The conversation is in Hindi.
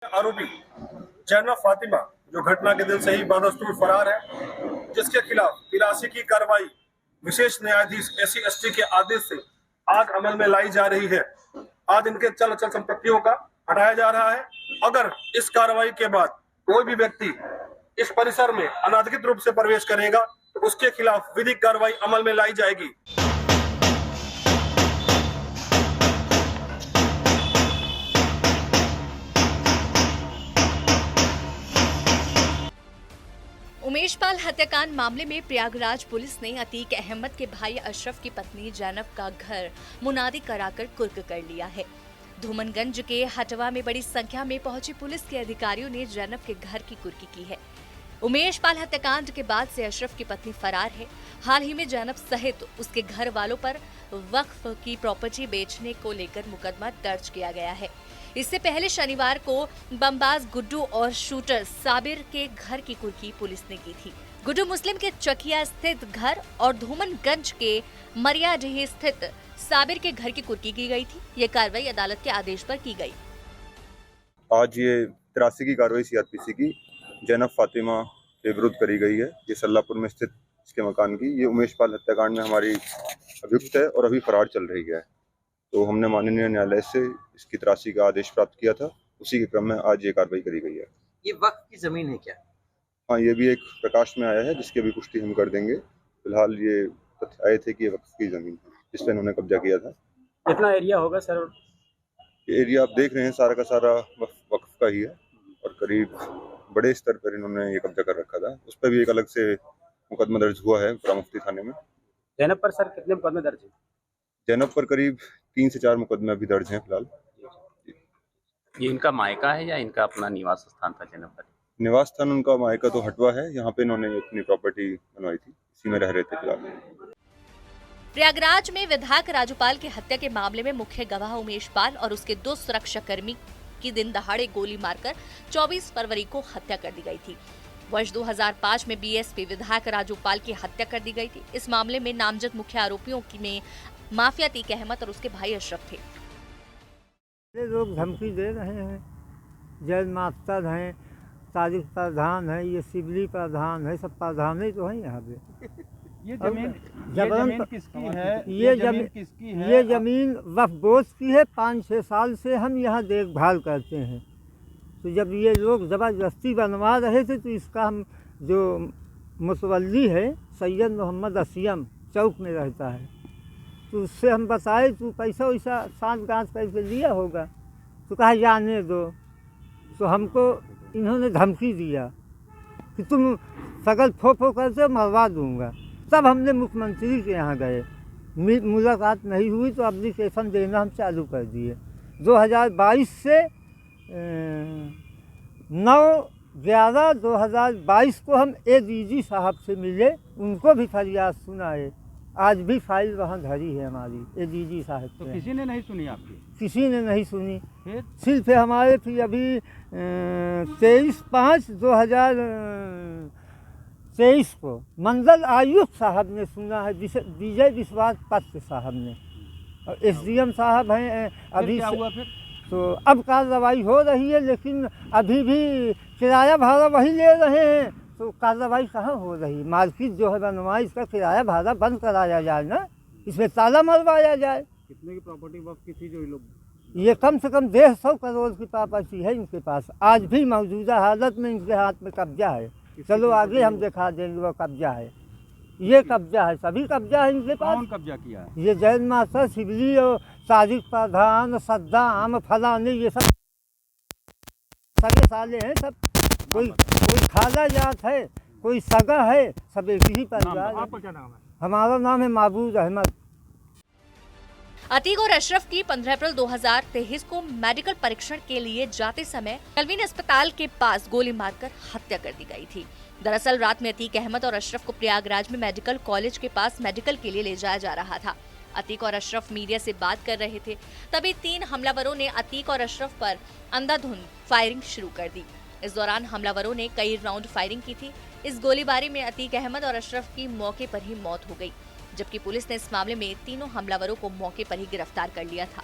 आरोपी जैनब फातिमा जो घटना के दिन से ही बदस्तूर फरार है, जिसके खिलाफ 83 की कार्रवाई विशेष न्यायाधीश SC/ST के आदेश से आज अमल में लाई जा रही है। आज इनके चल अचल संपत्तियों का हटाया जा रहा है। अगर इस कार्रवाई के बाद कोई भी व्यक्ति इस परिसर में अनाधिकृत रूप से प्रवेश करेगा तो उसके खिलाफ विधिक कार्रवाई अमल में लाई जाएगी। उमेश पाल हत्याकांड मामले में प्रयागराज पुलिस ने अतीक अहमद के भाई अशरफ की पत्नी जैनब का घर मुनादी कराकर कुर्क कर लिया है। धूमनगंज के हटवा में बड़ी संख्या में पहुंची पुलिस के अधिकारियों ने जैनब के घर की कुर्की की है। उमेश पाल हत्याकांड के बाद से अशरफ की पत्नी फरार है। हाल ही में जैनब सहित उसके घर वालों पर वक्फ की प्रॉपर्टी बेचने को लेकर मुकदमा दर्ज किया गया है। इससे पहले शनिवार को बमबाज गुड्डू और शूटर साबिर के घर की कुर्की पुलिस ने की थी। गुड्डू मुस्लिम के चकिया स्थित घर और धूमनगंज के मरियाडीह स्थित साबिर के घर की कुर्की की गई थी। ये कार्रवाई अदालत के आदेश पर की गई। आज ये 83 की कार्रवाई CRPC की जैनब फातिमा के विरुद्ध करी गई है। ये सल्लापुर में स्थित इसके मकान की ये उमेश पाल हत्याकांड में हमारी अभियुक्त है और अभी फरार चल रही है। तो हमने माननीय न्यायालय से इसकी 83 का आदेश प्राप्त किया था। उसी के क्रम में आज ये कार्रवाई करी गई है। ये वक्फ की जमीन है क्या? हाँ, ये भी एक प्रकाश में आया है जिसकी अभी पुष्टि हम कर देंगे। फिलहाल ये तथ्य आए थे कि ये वक्फ की जमीन है जिस पर इन्होंने कब्जा किया था। कितना एरिया होगा सर? ये एरिया आप देख रहे हैं सारा का सारा वक्फ का ही है और करीब बड़े स्तर पर इन्होंने ये कब्जा कर रखा था। उस पर भी एक अलग से मुकदमा दर्ज हुआ है मुफ्ती थाने में। जैनब पर सर कितने मुकदमे दर्ज हैं? जैनब पर करीब 3 से 4 मुकदमे अभी दर्ज हैं फिलहाल। ये इनका मायका है या इनका अपना निवास स्थान था? जैनब पर निवास स्थान उनका मायका तो हटवा है। यहाँ पे इन्होंने अपनी प्रॉपर्टी बनवाई थी, इसी में रह रहे थे फिलहाल। प्रयागराज में विधायक राजूपाल की हत्या के मामले में मुख्य गवाह उमेश पाल और उसके 2 सुरक्षाकर्मी की दिन दहाड़े गोली मारकर 24 फरवरी को हत्या कर दी गई थी। वर्ष 2005 में BSP विधायक राजूपाल की हत्या कर दी गई थी। इस मामले में नामजद मुख्य आरोपियों में माफिया अतीक अहमद और उसके भाई अशरफ थे। लोग धमकी दे रहे हैं, जैन मास्टर हैं, तारिक प्रधान है, ये सिबली प्रधान है, सब प्रधान ही तो हैं यहाँ पे। ये जमीन किसकी है? ये जमीन किसकी है? ये जमीन वक्फ बोर्ड की है। 5-6 साल से हम यहाँ देखभाल करते हैं। तो जब ये लोग ज़बरदस्ती बनवा रहे थे तो इसका हम जो मुतवल्ली है सैयद मोहम्मद असीम चौक में रहता है, तो उससे हम बताए तू पैसा वैसा सांठ गांठ करके लिया होगा, तो कहा जाने दो। तो हमको इन्होंने धमकी दिया कि तुम सगल फो करके मरवा दूंगा। तब हमने मुख्यमंत्री के यहाँ गए, मुलाकात नहीं हुई तो एप्लीकेशन देना हम चालू कर दिए। 2022 से 9/11/2022 को हम ADG साहब से मिले, उनको भी फरियाद सुनाए। आज भी फाइल वहाँ धरी है हमारी ADG साहब तो से। किसी ने नहीं सुनी आपकी? किसी ने नहीं सुनी। फिर सिर्फ हमारे फिर अभी 23/5/2023 को मंडल आयुक्त साहब ने सुना है, विजय विश्वास पत्र साहब ने, और SDM साहब हैं अभी। क्या हुआ फिर? तो अब कार्रवाई हो रही है, लेकिन अभी भी किराया भाड़ा वही ले रहे हैं, तो कार्रवाई कहाँ हो रही? मार्केट जो है बनवाई, इसका किराया भाड़ा बंद कराया जाए ना, इसमें ताला मरवाया जाए। कितने की प्रॉपर्टी वक्फ की थी जो ये लोग? ये कम से कम 150 करोड़ की प्रॉपर्टी है इनके पास। आज भी मौजूदा हालत में इनके हाथ में कब्जा है। चलो आगे हम दिखा देंगे वो कब्जा है। ये कब्जा है, सभी कब्जा है इनके पास। कौन कब्जा किया है? ये जैन मास्टर, सिबली और तारिक प्रधान, सद्दाम, फलाने, ये सब सगे साले हैं सब। कोई खाला जात है, कोई सगा है, सब एक ही परिवार। आपका क्या नाम है? हमारा नाम है महबूब अहमद। अतीक और अशरफ की 15 अप्रैल 2023 को मेडिकल परीक्षण के लिए जाते समय कलवीन अस्पताल के पास गोली मारकर हत्या कर दी गई थी। दरअसल रात में अतीक अहमद और अशरफ को प्रयागराज में मेडिकल कॉलेज के पास मेडिकल के लिए ले जाया जा रहा था। अतीक और अशरफ मीडिया से बात कर रहे थे, तभी 3 हमलावरों ने अतीक और अशरफ पर अंधाधुंध फायरिंग शुरू कर दी। इस दौरान हमलावरों ने कई राउंड फायरिंग की थी। इस गोलीबारी में अतीक अहमद और अशरफ की मौके पर ही मौत हो गई, जबकि पुलिस ने इस मामले में तीनों हमलावरों को मौके पर ही गिरफ्तार कर लिया था।